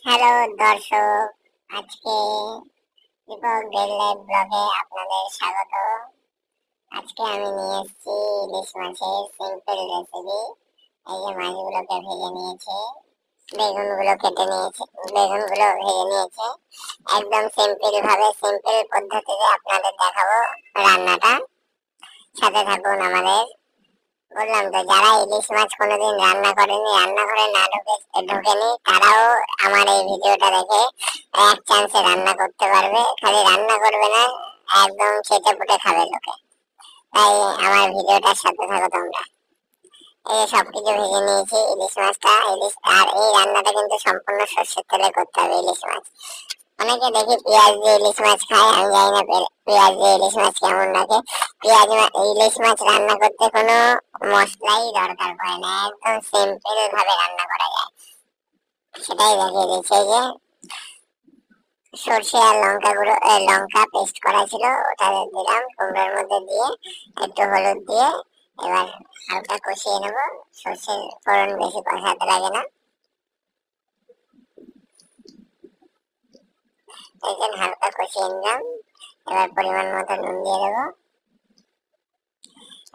Hello দর্শক, আজকে Dipak daily life ব্লগে আপনাদের স্বাগত। আজকে আমি নিয়ে এসেছি ইলিশ মাছের সিম্পল রেসিপি। এই যে মাছগুলোকে ভেজে নিয়েছে, বেগুনগুলো কেটে নিয়েছে, বেগুনগুলো ভেজে নিয়েছে। একদম সিম্পল ভাবে, সিম্পল পদ্ধতিতে আপনাদের দেখাবো রান্নাটা। সাথে থাকুন আমাদের। বললাম তো, যারা ইলিশ মাছ কোনোদিন রান্না করেনি, রান্নাঘরে না ঢোকেনি, তারাও আমার এই ভিডিওটা দেখে এক চান্সে রান্না করতে পারবে। খালি রান্না করবে না, একদম চেটে পুটে খাবে লোকে। তাই আমার ভিডিওটার সাথে থাকো তোমরা। এই যে সবকিছু ভেজে নিয়েছি, ইলিশ মাছটা, আর এই রান্নাটা কিন্তু সম্পূর্ণ সর্ষের তেলে করতে হবে। ইলিশ মাছ অনেকে দেখি পেঁয়াজ দিয়ে ইলিশ মাছ খায়, আমি জানি না পেঁয়াজ দিয়ে ইলিশ মাছ কেমন লাগে। ইলিশ মাছ রান্না করতে কোনো মশলাই দরকার পড়ে না, একদম সিম্পল ভাবে রান্না করা যায়। সেটাই দেখিয়ে দিচ্ছে। এই যে সর্ষে আর লঙ্কা গুঁড়ো, লঙ্কা পেস্ট করা ছিল, ওটা দিলাম কুমড়োর মধ্যে দিয়ে, একটু হলুদ দিয়ে এবার হালকা কষিয়ে নেবো। সর্ষের ফোড়ন বেশি কষাতে লাগে না। দেখেন হালকা কষিয়ে নিলাম, এবার পরিমাণ মতো নুন দিয়ে দেবো।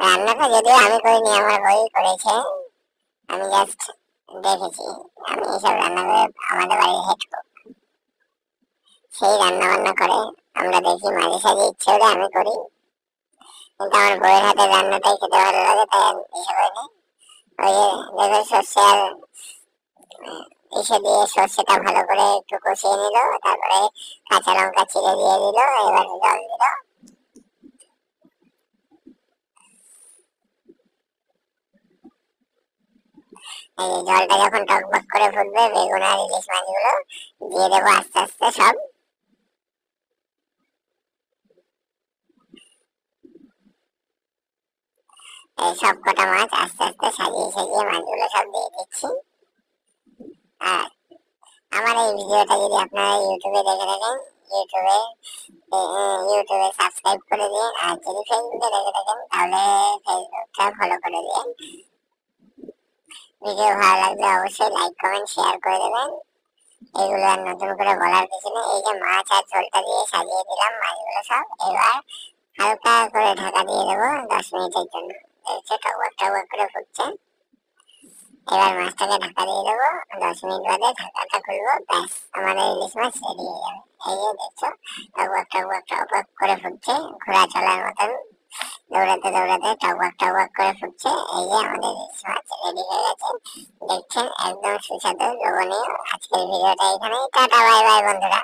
রান্নাটা যদিও আমি করিনি, আমার বই করেছে, আমি জাস্ট দেখেছি। আমি এইসব রান্না করে, আমাদের বাড়ির হেড কুক সেই রান্না বান্না করে, আমরা দেখি, মাঝে সাঝে ইচ্ছে হলে আমি করি, কিন্তু আমার বইয়ের হাতের রান্নাটাই খেতে ভালো লাগে, তাই আমি এসে করিনি। ওই যে দেখো সর্ষে আর এসে দিয়ে সর্ষেটা ভালো করে একটু কষিয়ে নিল, তারপরে কাঁচা লঙ্কা চিড়ে দিয়ে দিল, এবার জল দিল। এই যে জলটা যখন টকবক করে ফুটবে, বেগুন আর ইলিশ মাছগুলো দিয়ে দেবো আস্তে আস্তে সব। এই সব কটা মাছ আস্তে আস্তে সাজিয়ে সাজিয়ে মাছগুলো সব দিয়ে দিচ্ছি। আর আমার এই ভিডিওটা যদি আপনারা ইউটিউবে দেখে থাকেন, ইউটিউবে ইউটিউবে সাবস্ক্রাইব করে দিন, আর যদি ফেসবুকে দেখে থাকেন তাহলে ফেসবুকটা ফলো করে দিন। ভিডিও ভালো লাগলে অবশ্যই লাইক কমেন্ট শেয়ার করে দেবেন। এগুলো আর নতুন করে বলার কিছু নেই। এই যে মাছ আর ঝোলটা দিয়ে সাজিয়ে দিলাম মাছগুলো সব। এবার হালকা করে ঢাকা দিয়ে দেবো 10 মিনিটের জন্য। দেখছে টকবক টকবক করে ফুটছে। এবার মাছটাকে ঢাকা দিয়ে দেবো, 10 মিনিট বাদে ঢাকাটা খুলবো, ব্যাস আমাদের ইলিশ মাছ রেডি হয়ে যাবে। এই যে দেখছো টকবক টকবক টকবক করে ফুটছে, ঘোড়া চলার মতন দৌড়াতে দৌড়াতে টকবক টকবক করে ফুটছে। এই যে আমাদের ইলিশ মাছ রেডি হয়ে গেছে, দেখছেন, একদম সুস্বাদু লোভনীয়। আজকের ভিডিওটা এখানেই, টাটা বাই বাই বন্ধুরা।